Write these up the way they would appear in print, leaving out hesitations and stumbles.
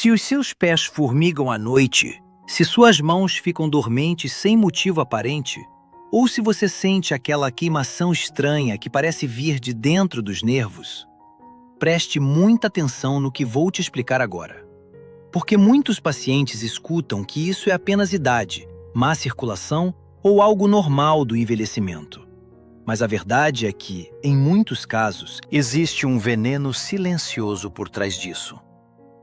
Se os seus pés formigam à noite, se suas mãos ficam dormentes sem motivo aparente, ou se você sente aquela queimação estranha que parece vir de dentro dos nervos, preste muita atenção no que vou te explicar agora. Porque muitos pacientes escutam que isso é apenas idade, má circulação ou algo normal do envelhecimento. Mas a verdade é que, em muitos casos, existe um veneno silencioso por trás disso.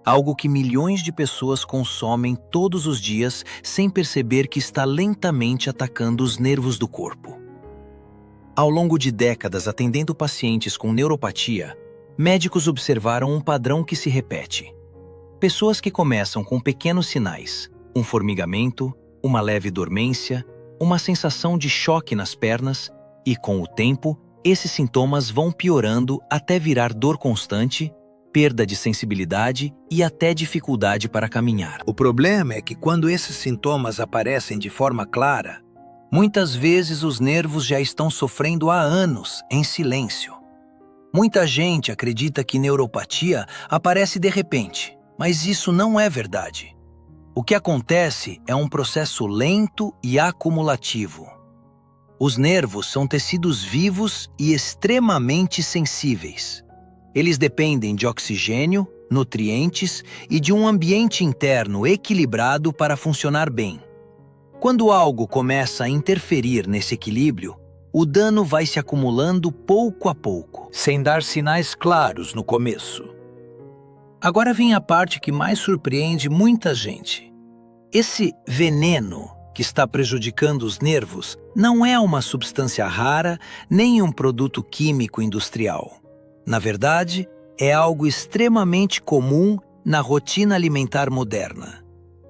Algo que milhões de pessoas consomem todos os dias sem perceber que está lentamente atacando os nervos do corpo. Ao longo de décadas atendendo pacientes com neuropatia, médicos observaram um padrão que se repete. Pessoas que começam com pequenos sinais, um formigamento, uma leve dormência, uma sensação de choque nas pernas, e com o tempo, esses sintomas vão piorando até virar dor constante, perda de sensibilidade e até dificuldade para caminhar. O problema é que quando esses sintomas aparecem de forma clara, muitas vezes os nervos já estão sofrendo há anos, em silêncio. Muita gente acredita que neuropatia aparece de repente, mas isso não é verdade. O que acontece é um processo lento e acumulativo. Os nervos são tecidos vivos e extremamente sensíveis. Eles dependem de oxigênio, nutrientes e de um ambiente interno equilibrado para funcionar bem. Quando algo começa a interferir nesse equilíbrio, o dano vai se acumulando pouco a pouco, sem dar sinais claros no começo. Agora vem a parte que mais surpreende muita gente. Esse veneno que está prejudicando os nervos não é uma substância rara nem um produto químico industrial. Na verdade, é algo extremamente comum na rotina alimentar moderna.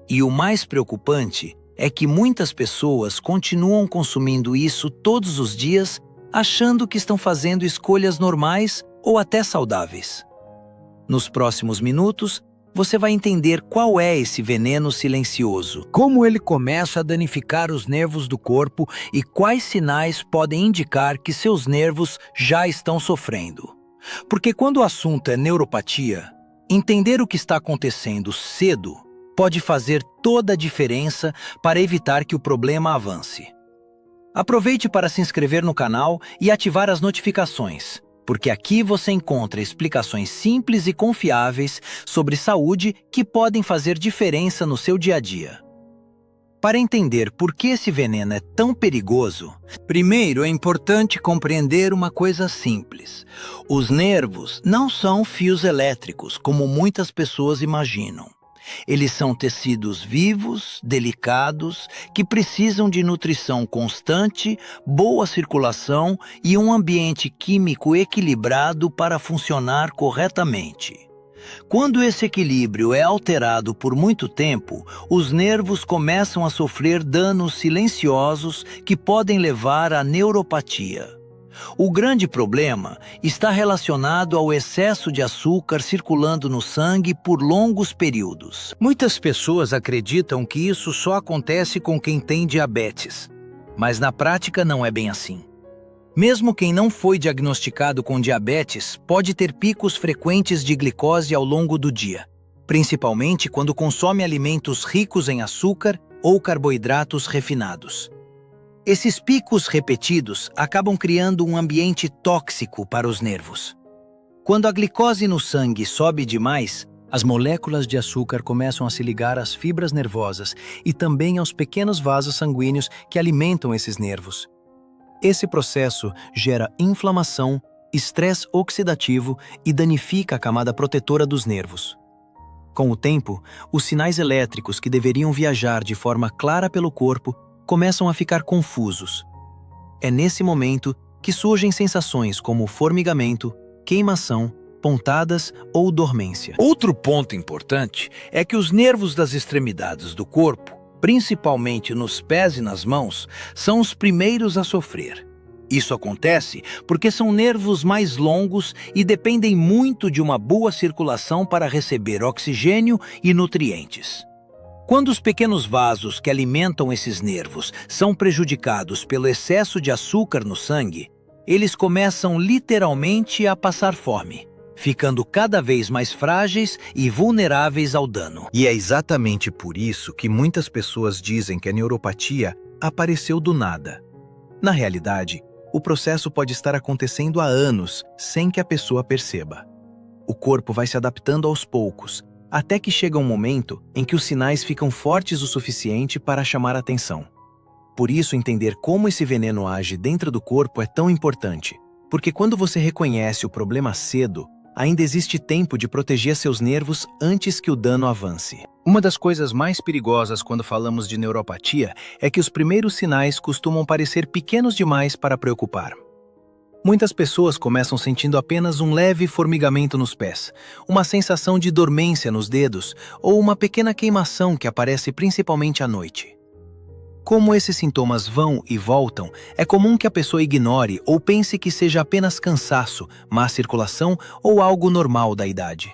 E o mais preocupante é que muitas pessoas continuam consumindo isso todos os dias, achando que estão fazendo escolhas normais ou até saudáveis. Nos próximos minutos, você vai entender qual é esse veneno silencioso, como ele começa a danificar os nervos do corpo e quais sinais podem indicar que seus nervos já estão sofrendo. Porque quando o assunto é neuropatia, entender o que está acontecendo cedo pode fazer toda a diferença para evitar que o problema avance. Aproveite para se inscrever no canal e ativar as notificações, porque aqui você encontra explicações simples e confiáveis sobre saúde que podem fazer diferença no seu dia a dia. Para entender por que esse veneno é tão perigoso, primeiro é importante compreender uma coisa simples. Os nervos não são fios elétricos, como muitas pessoas imaginam. Eles são tecidos vivos, delicados, que precisam de nutrição constante, boa circulação e um ambiente químico equilibrado para funcionar corretamente. Quando esse equilíbrio é alterado por muito tempo, os nervos começam a sofrer danos silenciosos que podem levar à neuropatia. O grande problema está relacionado ao excesso de açúcar circulando no sangue por longos períodos. Muitas pessoas acreditam que isso só acontece com quem tem diabetes, mas na prática não é bem assim. Mesmo quem não foi diagnosticado com diabetes pode ter picos frequentes de glicose ao longo do dia, principalmente quando consome alimentos ricos em açúcar ou carboidratos refinados. Esses picos repetidos acabam criando um ambiente tóxico para os nervos. Quando a glicose no sangue sobe demais, as moléculas de açúcar começam a se ligar às fibras nervosas e também aos pequenos vasos sanguíneos que alimentam esses nervos. Esse processo gera inflamação, estresse oxidativo e danifica a camada protetora dos nervos. Com o tempo, os sinais elétricos que deveriam viajar de forma clara pelo corpo começam a ficar confusos. É nesse momento que surgem sensações como formigamento, queimação, pontadas ou dormência. Outro ponto importante é que os nervos das extremidades do corpo, principalmente nos pés e nas mãos, são os primeiros a sofrer. Isso acontece porque são nervos mais longos e dependem muito de uma boa circulação para receber oxigênio e nutrientes. Quando os pequenos vasos que alimentam esses nervos são prejudicados pelo excesso de açúcar no sangue, eles começam literalmente a passar fome, ficando cada vez mais frágeis e vulneráveis ao dano. E é exatamente por isso que muitas pessoas dizem que a neuropatia apareceu do nada. Na realidade, o processo pode estar acontecendo há anos sem que a pessoa perceba. O corpo vai se adaptando aos poucos, até que chega um momento em que os sinais ficam fortes o suficiente para chamar a atenção. Por isso, entender como esse veneno age dentro do corpo é tão importante, porque quando você reconhece o problema cedo, ainda existe tempo de proteger seus nervos antes que o dano avance. Uma das coisas mais perigosas quando falamos de neuropatia é que os primeiros sinais costumam parecer pequenos demais para preocupar. Muitas pessoas começam sentindo apenas um leve formigamento nos pés, uma sensação de dormência nos dedos ou uma pequena queimação que aparece principalmente à noite. Como esses sintomas vão e voltam, é comum que a pessoa ignore ou pense que seja apenas cansaço, má circulação ou algo normal da idade.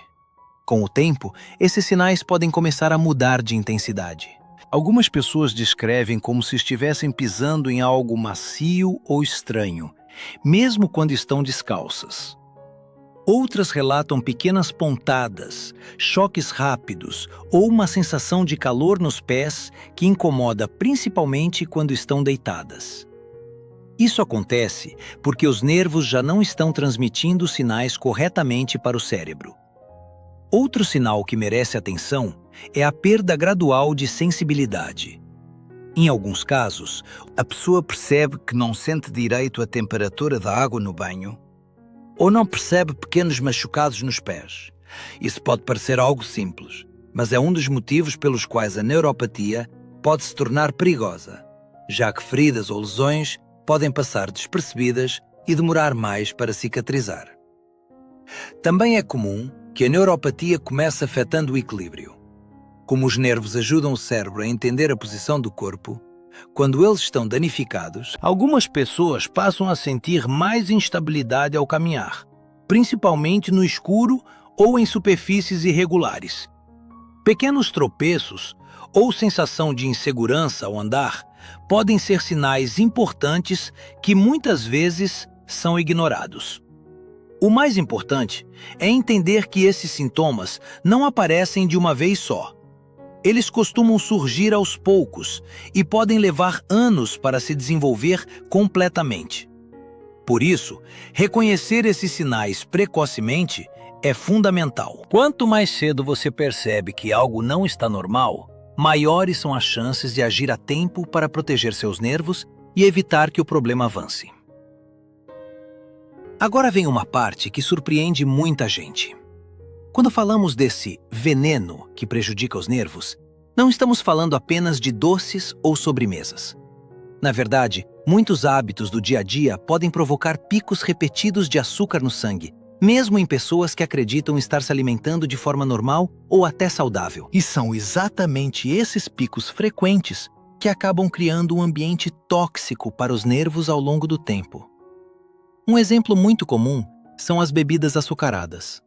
Com o tempo, esses sinais podem começar a mudar de intensidade. Algumas pessoas descrevem como se estivessem pisando em algo macio ou estranho, mesmo quando estão descalças. Outras relatam pequenas pontadas, choques rápidos ou uma sensação de calor nos pés que incomoda principalmente quando estão deitadas. Isso acontece porque os nervos já não estão transmitindo sinais corretamente para o cérebro. Outro sinal que merece atenção é a perda gradual de sensibilidade. Em alguns casos, a pessoa percebe que não sente direito a temperatura da água no banho, ou não percebe pequenos machucados nos pés. Isso pode parecer algo simples, mas é um dos motivos pelos quais a neuropatia pode se tornar perigosa, já que feridas ou lesões podem passar despercebidas e demorar mais para cicatrizar. Também é comum que a neuropatia comece afetando o equilíbrio. Como os nervos ajudam o cérebro a entender a posição do corpo, quando eles estão danificados, algumas pessoas passam a sentir mais instabilidade ao caminhar, principalmente no escuro ou em superfícies irregulares. Pequenos tropeços ou sensação de insegurança ao andar podem ser sinais importantes que muitas vezes são ignorados. O mais importante é entender que esses sintomas não aparecem de uma vez só. Eles costumam surgir aos poucos e podem levar anos para se desenvolver completamente. Por isso, reconhecer esses sinais precocemente é fundamental. Quanto mais cedo você percebe que algo não está normal, maiores são as chances de agir a tempo para proteger seus nervos e evitar que o problema avance. Agora vem uma parte que surpreende muita gente. Quando falamos desse veneno que prejudica os nervos, não estamos falando apenas de doces ou sobremesas. Na verdade, muitos hábitos do dia a dia podem provocar picos repetidos de açúcar no sangue, mesmo em pessoas que acreditam estar se alimentando de forma normal ou até saudável. E são exatamente esses picos frequentes que acabam criando um ambiente tóxico para os nervos ao longo do tempo. Um exemplo muito comum são as bebidas açucaradas.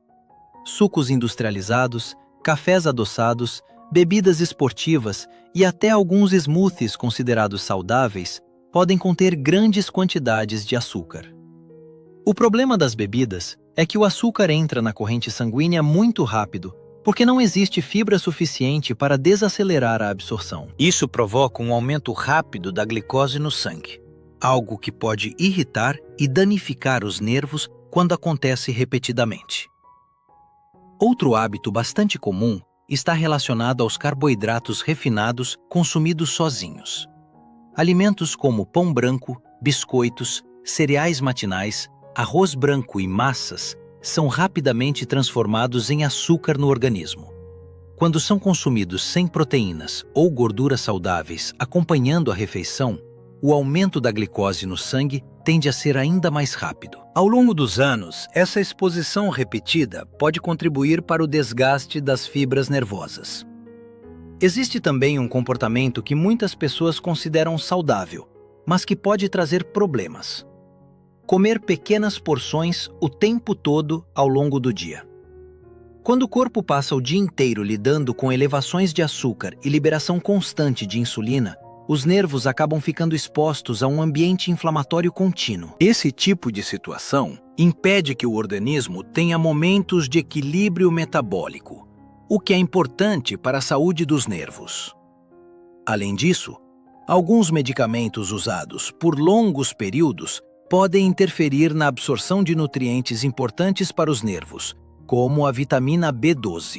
Sucos industrializados, cafés adoçados, bebidas esportivas e até alguns smoothies considerados saudáveis podem conter grandes quantidades de açúcar. O problema das bebidas é que o açúcar entra na corrente sanguínea muito rápido, porque não existe fibra suficiente para desacelerar a absorção. Isso provoca um aumento rápido da glicose no sangue, algo que pode irritar e danificar os nervos quando acontece repetidamente. Outro hábito bastante comum está relacionado aos carboidratos refinados consumidos sozinhos. Alimentos como pão branco, biscoitos, cereais matinais, arroz branco e massas são rapidamente transformados em açúcar no organismo. Quando são consumidos sem proteínas ou gorduras saudáveis acompanhando a refeição, o aumento da glicose no sangue tende a ser ainda mais rápido. Ao longo dos anos, essa exposição repetida pode contribuir para o desgaste das fibras nervosas. Existe também um comportamento que muitas pessoas consideram saudável, mas que pode trazer problemas. Comer pequenas porções o tempo todo ao longo do dia. Quando o corpo passa o dia inteiro lidando com elevações de açúcar e liberação constante de insulina, os nervos acabam ficando expostos a um ambiente inflamatório contínuo. Esse tipo de situação impede que o organismo tenha momentos de equilíbrio metabólico, o que é importante para a saúde dos nervos. Além disso, alguns medicamentos usados por longos períodos podem interferir na absorção de nutrientes importantes para os nervos, como a vitamina B12.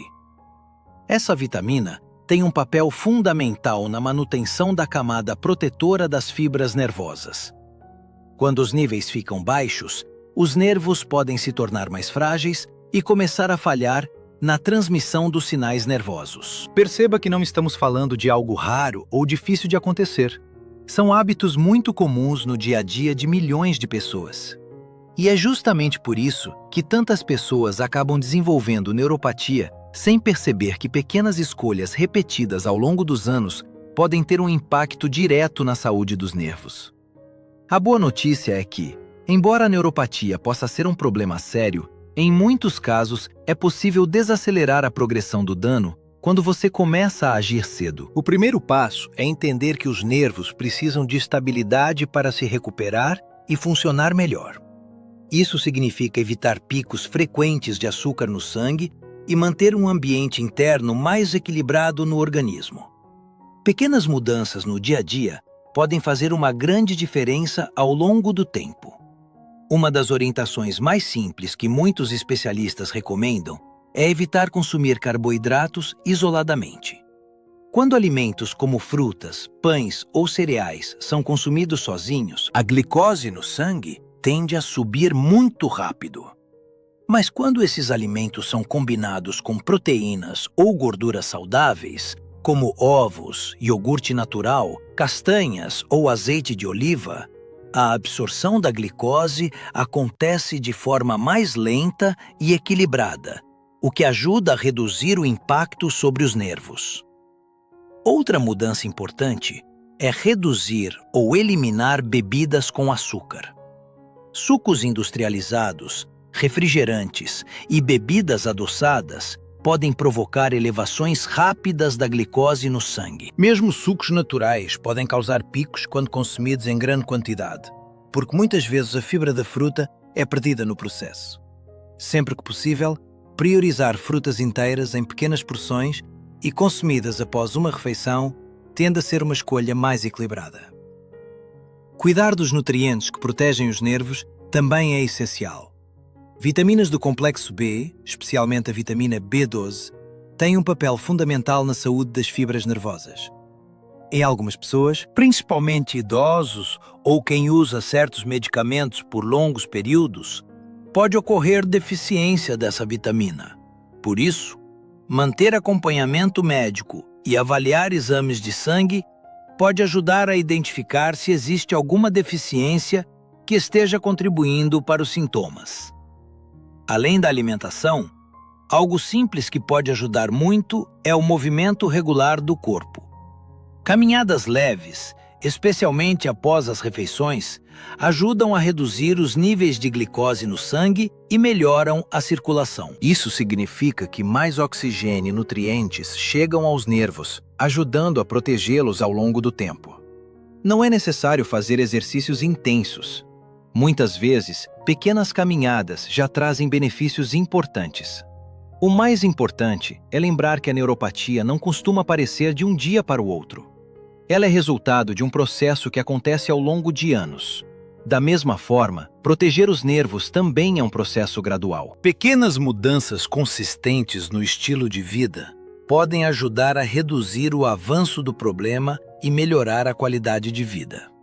Essa vitamina tem um papel fundamental na manutenção da camada protetora das fibras nervosas. Quando os níveis ficam baixos, os nervos podem se tornar mais frágeis e começar a falhar na transmissão dos sinais nervosos. Perceba que não estamos falando de algo raro ou difícil de acontecer. São hábitos muito comuns no dia a dia de milhões de pessoas. E é justamente por isso que tantas pessoas acabam desenvolvendo neuropatia sem perceber que pequenas escolhas repetidas ao longo dos anos podem ter um impacto direto na saúde dos nervos. A boa notícia é que, embora a neuropatia possa ser um problema sério, em muitos casos é possível desacelerar a progressão do dano quando você começa a agir cedo. O primeiro passo é entender que os nervos precisam de estabilidade para se recuperar e funcionar melhor. Isso significa evitar picos frequentes de açúcar no sangue e manter um ambiente interno mais equilibrado no organismo. Pequenas mudanças no dia a dia podem fazer uma grande diferença ao longo do tempo. Uma das orientações mais simples que muitos especialistas recomendam é evitar consumir carboidratos isoladamente. Quando alimentos como frutas, pães ou cereais são consumidos sozinhos, a glicose no sangue tende a subir muito rápido. Mas quando esses alimentos são combinados com proteínas ou gorduras saudáveis, como ovos, iogurte natural, castanhas ou azeite de oliva, a absorção da glicose acontece de forma mais lenta e equilibrada, o que ajuda a reduzir o impacto sobre os nervos. Outra mudança importante é reduzir ou eliminar bebidas com açúcar. Sucos industrializados, refrigerantes e bebidas adoçadas podem provocar elevações rápidas da glicose no sangue. Mesmo sucos naturais podem causar picos quando consumidos em grande quantidade, porque muitas vezes a fibra da fruta é perdida no processo. Sempre que possível, priorizar frutas inteiras em pequenas porções e consumidas após uma refeição tende a ser uma escolha mais equilibrada. Cuidar dos nutrientes que protegem os nervos também é essencial. Vitaminas do complexo B, especialmente a vitamina B12, têm um papel fundamental na saúde das fibras nervosas. Em algumas pessoas, Principalmente idosos ou quem usa certos medicamentos por longos períodos, pode ocorrer deficiência dessa vitamina. Por isso, manter acompanhamento médico e avaliar exames de sangue pode ajudar a identificar se existe alguma deficiência que esteja contribuindo para os sintomas. Além da alimentação, algo simples que pode ajudar muito é o movimento regular do corpo. Caminhadas leves, especialmente após as refeições, ajudam a reduzir os níveis de glicose no sangue e melhoram a circulação. isso significa que mais oxigênio e nutrientes chegam aos nervos, ajudando a protegê-los ao longo do tempo. Não é necessário fazer exercícios intensos. Muitas vezes, pequenas caminhadas já trazem benefícios importantes. O mais importante é lembrar que a neuropatia não costuma aparecer de um dia para o outro. Ela é resultado de um processo que acontece ao longo de anos. Da mesma forma, proteger os nervos também é um processo gradual. Pequenas mudanças consistentes no estilo de vida podem ajudar a reduzir o avanço do problema e melhorar a qualidade de vida.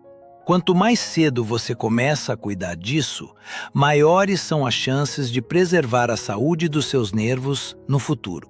Quanto mais cedo você começa a cuidar disso, maiores são as chances de preservar a saúde dos seus nervos no futuro.